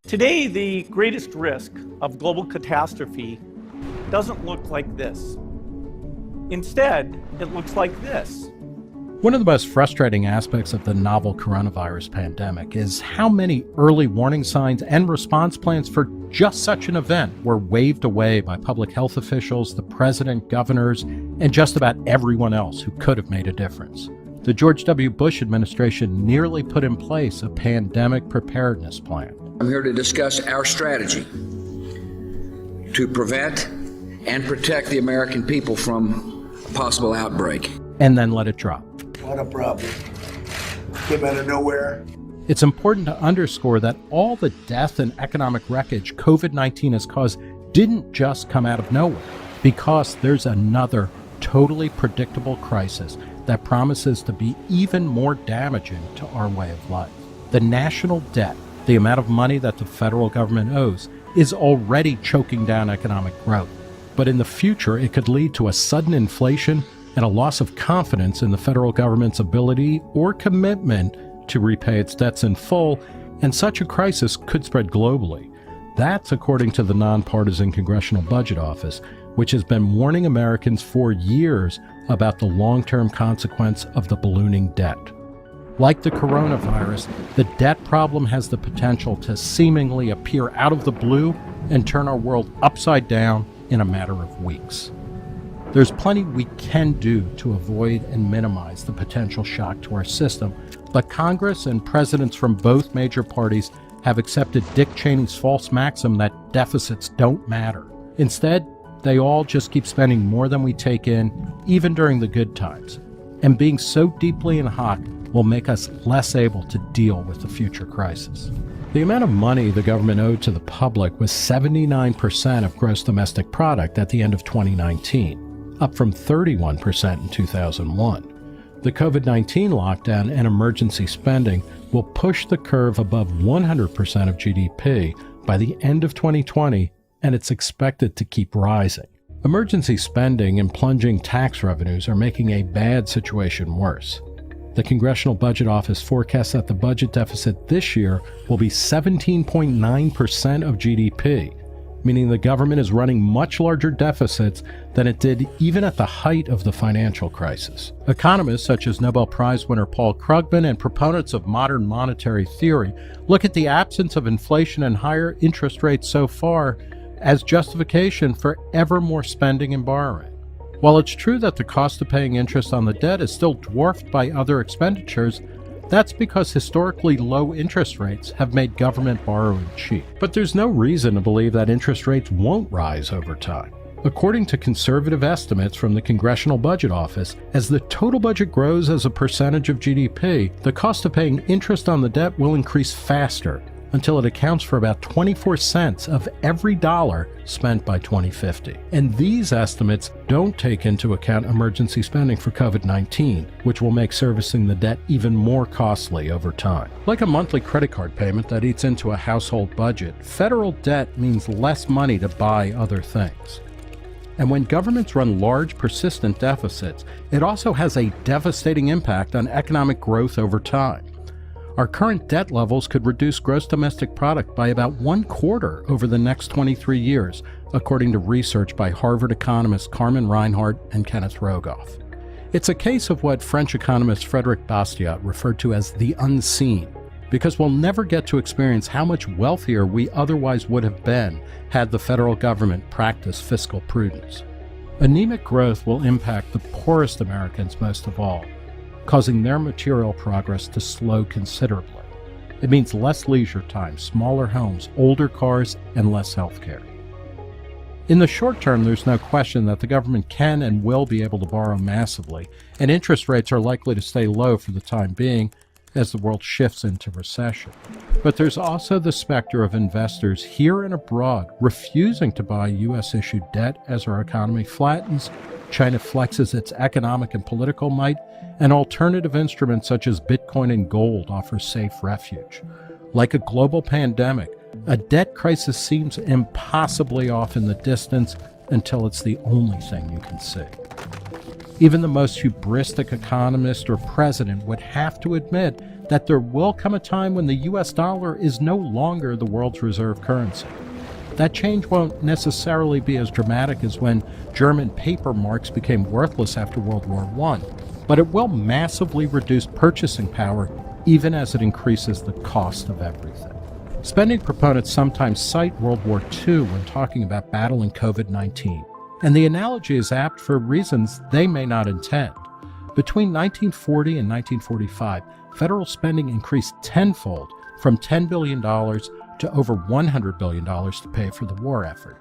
Today, the greatest risk of global catastrophe doesn't look like this. Instead, it looks like this. One of the most frustrating aspects of the novel coronavirus pandemic is how many early warning signs and response plans for just such an event were waved away by public health officials, the president, governors, and just about everyone else who could have made a difference. The George W. Bush administration nearly put in place a pandemic preparedness plan. I'm here to discuss our strategy to prevent and protect the American people from a possible outbreak. And then let it drop. What a problem. Came out of nowhere. It's important to underscore that all the death and economic wreckage COVID-19 has caused didn't just come out of nowhere, because there's another totally predictable crisis that promises to be even more damaging to our way of life. The national debt, the amount of money that the federal government owes, is already choking down economic growth. But in the future, it could lead to a sudden inflation and a loss of confidence in the federal government's ability or commitment to repay its debts in full, and such a crisis could spread globally. That's according to the nonpartisan Congressional Budget Office, which has been warning Americans for years about the long-term consequence of the ballooning debt. Like the coronavirus, the debt problem has the potential to seemingly appear out of the blue and turn our world upside down in a matter of weeks. There's plenty we can do to avoid and minimize the potential shock to our system, but Congress and presidents from both major parties have accepted Dick Cheney's false maxim that deficits don't matter. Instead, they all just keep spending more than we take in, even during the good times. And being so deeply in hock will make us less able to deal with the future crisis. The amount of money the government owed to the public was 79% of gross domestic product at the end of 2019, up from 31% in 2001. The COVID-19 lockdown and emergency spending will push the curve above 100% of GDP by the end of 2020, and it's expected to keep rising. Emergency spending and plunging tax revenues are making a bad situation worse. The Congressional Budget Office forecasts that the budget deficit this year will be 17.9% of GDP, meaning the government is running much larger deficits than it did even at the height of the financial crisis. Economists such as Nobel Prize winner Paul Krugman and proponents of modern monetary theory look at the absence of inflation and higher interest rates so far as justification for ever more spending and borrowing. While it's true that the cost of paying interest on the debt is still dwarfed by other expenditures, that's because historically low interest rates have made government borrowing cheap. But there's no reason to believe that interest rates won't rise over time. According to conservative estimates from the Congressional Budget Office, as the total budget grows as a percentage of GDP, the cost of paying interest on the debt will increase faster, until it accounts for about 24 cents of every dollar spent by 2050. And these estimates don't take into account emergency spending for COVID-19, which will make servicing the debt even more costly over time. Like a monthly credit card payment that eats into a household budget, federal debt means less money to buy other things. And when governments run large, persistent deficits, it also has a devastating impact on economic growth over time. Our current debt levels could reduce gross domestic product by about 1/4 over the next 23 years, according to research by Harvard economists Carmen Reinhart and Kenneth Rogoff. It's a case of what French economist Frédéric Bastiat referred to as the unseen, because we'll never get to experience how much wealthier we otherwise would have been had the federal government practiced fiscal prudence. Anemic growth will impact the poorest Americans most of all, causing their material progress to slow considerably. It means less leisure time, smaller homes, older cars, and less health care. In the short term, there's no question that the government can and will be able to borrow massively, and interest rates are likely to stay low for the time being as the world shifts into recession. But there's also the specter of investors here and abroad refusing to buy U.S.-issued debt as our economy flattens, China flexes its economic and political might, and alternative instruments such as Bitcoin and gold offer safe refuge. Like a global pandemic, a debt crisis seems impossibly off in the distance until it's the only thing you can see. Even the most hubristic economist or president would have to admit that there will come a time when the US dollar is no longer the world's reserve currency. That change won't necessarily be as dramatic as when German paper marks became worthless after World War I, but it will massively reduce purchasing power even as it increases the cost of everything. Spending proponents sometimes cite World War II when talking about battling COVID-19, and the analogy is apt for reasons they may not intend. Between 1940 and 1945, federal spending increased tenfold from $10 billion to over $100 billion to pay for the war effort.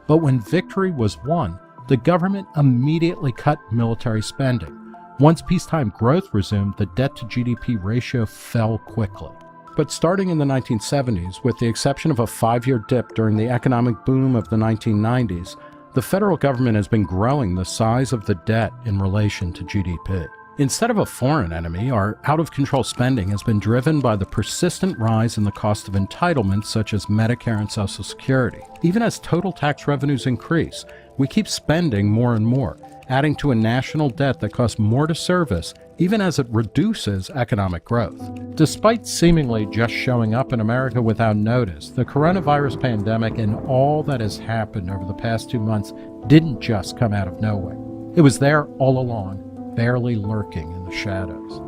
But when victory was won, the government immediately cut military spending. Once peacetime growth resumed, the debt-to-GDP ratio fell quickly. But starting in the 1970s, with the exception of a 5-year dip during the economic boom of the 1990s, the federal government has been growing the size of the debt in relation to GDP. Instead of a foreign enemy, our out-of-control spending has been driven by the persistent rise in the cost of entitlements such as Medicare and Social Security. Even as total tax revenues increase, we keep spending more and more, adding to a national debt that costs more to service even as it reduces economic growth. Despite seemingly just showing up in America without notice, the coronavirus pandemic and all that has happened over the past 2 months didn't just come out of nowhere. It was there all along, barely lurking in the shadows.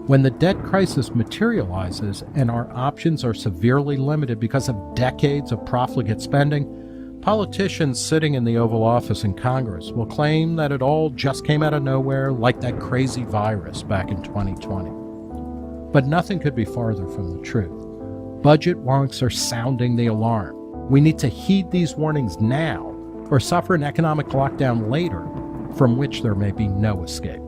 When the debt crisis materializes and our options are severely limited because of decades of profligate spending, politicians sitting in the Oval Office in Congress will claim that it all just came out of nowhere like that crazy virus back in 2020. But nothing could be farther from the truth. Budget wonks are sounding the alarm. We need to heed these warnings now or suffer an economic lockdown later from which there may be no escape.